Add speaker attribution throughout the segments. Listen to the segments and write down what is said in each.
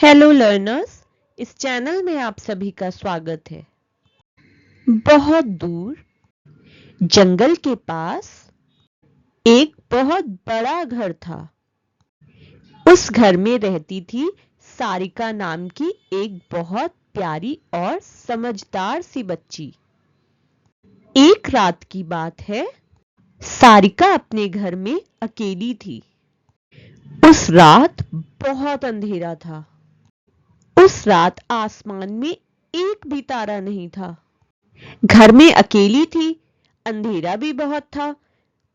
Speaker 1: Hello learners, इस channel में आप सभी का स्वागत है। बहुत दूर जंगल के पास एक बहुत बड़ा घर था। उस घर में रहती थी सारिका नाम की एक बहुत प्यारी और समझदार सी बच्ची। एक रात की बात है, सारिका अपने घर में अकेली थी। उस रात बहुत अंधेरा था। उस रात आसमान में एक भी तारा नहीं था। घर में अकेली थी, अंधेरा भी बहुत था,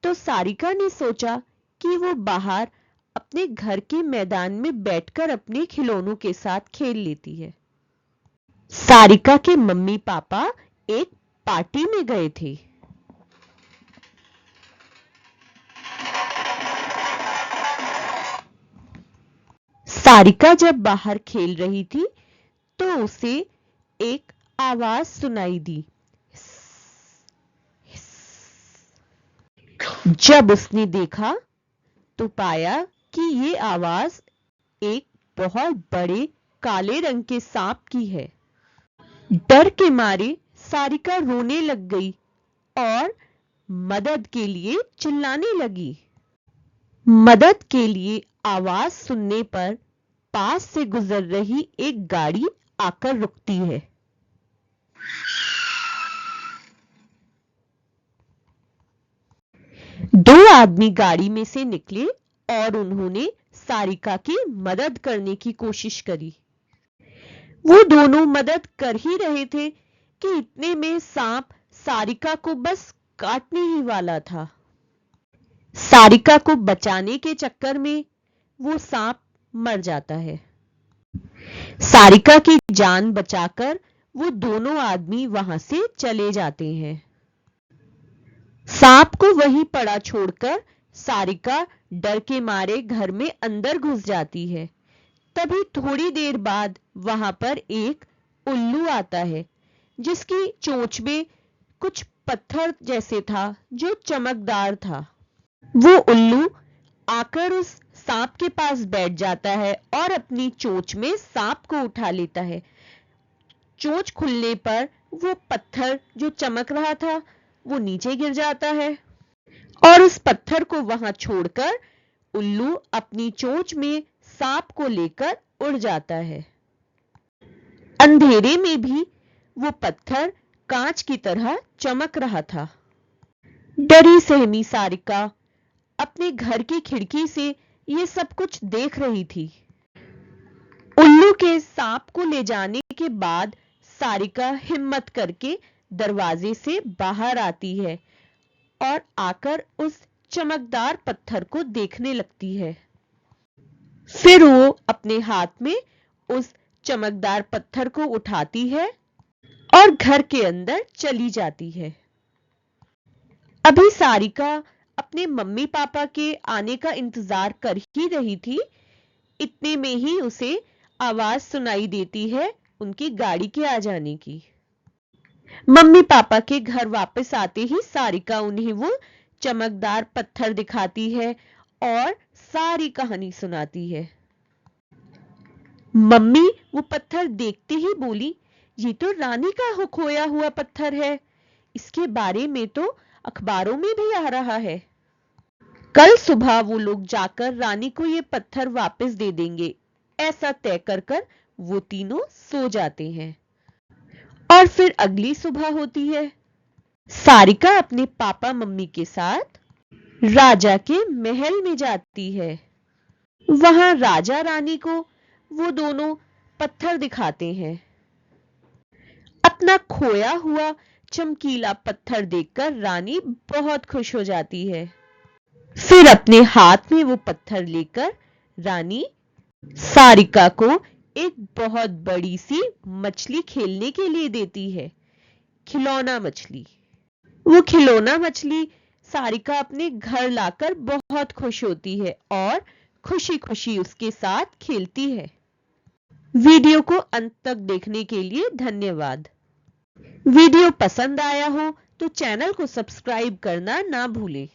Speaker 1: तो सारिका ने सोचा कि वो बाहर अपने घर के मैदान में बैठकर अपने खिलौनों के साथ खेल लेती है। सारिका के मम्मी पापा एक पार्टी में गए थे। सारिका जब बाहर खेल रही थी तो उसे एक आवाज सुनाई दी। जब उसने देखा तो पाया कि ये आवाज एक बहुत बड़े काले रंग के सांप की है। डर के मारे सारिका रोने लग गई और मदद के लिए चिल्लाने लगी। मदद के लिए आवाज सुनने पर पास से गुजर रही एक गाड़ी आकर रुकती है। दो आदमी गाड़ी में से निकले और उन्होंने सारिका की मदद करने की कोशिश करी। वो दोनों मदद कर ही रहे थे कि इतने में सांप सारिका को बस काटने ही वाला था। सारिका को बचाने के चक्कर में वो सांप मर जाता है। सारिका की जान बचाकर वो दोनों आदमी वहां से चले जाते हैं। सांप को वहीं पड़ा छोड़कर सारिका डर के मारे घर में अंदर घुस जाती है। तभी थोड़ी देर बाद वहां पर एक उल्लू आता है, जिसकी चोंच में कुछ पत्थर जैसे था जो चमकदार था। वो उल्लू आकर उस सांप के पास बैठ जाता है और अपनी चोंच में सांप को उठा लेता है। चोंच खुलने पर वो पत्थर जो चमक रहा था वो नीचे गिर जाता है और उस पत्थर को वहां छोड़कर उल्लू अपनी चोंच में सांप को लेकर उड़ जाता है। अंधेरे में भी वो पत्थर कांच की तरह चमक रहा था। डरी सहमी सारिका अपने घर की खिड़की से ये सब कुछ देख रही थी। उल्लू के सांप को ले जाने के बाद सारिका हिम्मत करके दरवाजे से बाहर आती है और आकर उस चमकदार पत्थर को देखने लगती है। फिर वो अपने हाथ में उस चमकदार पत्थर को उठाती है और घर के अंदर चली जाती है। अभी सारिका अपने मम्मी पापा के आने का इंतजार कर ही रही थी, इतने में ही उसे आवाज सुनाई देती है उनकी गाड़ी के आ जाने की। मम्मी पापा के घर वापस आते ही सारिका उन्हें वो चमकदार पत्थर दिखाती है और सारी कहानी सुनाती है। मम्मी वो पत्थर देखते ही बोली, ये तो रानी का खोया हुआ पत्थर है। इसके बारे में तो अखबारों में भी आ रहा है। कल सुबह वो लोग जाकर रानी को ये पत्थर वापस दे देंगे। ऐसा तय कर वो तीनों सो जाते हैं और फिर अगली सुबह होती है। सारिका अपने पापा मम्मी के साथ राजा के महल में जाती है। वहां राजा रानी को वो दोनों पत्थर दिखाते हैं। अपना खोया हुआ चमकीला पत्थर देखकर रानी बहुत खुश हो जाती है। फिर अपने हाथ में वो पत्थर लेकर रानी सारिका को एक बहुत बड़ी सी मछली खेलने के लिए देती है, खिलौना मछली। वो खिलौना मछली सारिका अपने घर लाकर बहुत खुश होती है और खुशी खुशी उसके साथ खेलती है। वीडियो को अंत तक देखने के लिए धन्यवाद। वीडियो पसंद आया हो तो चैनल को सब्सक्राइब करना ना भूलें।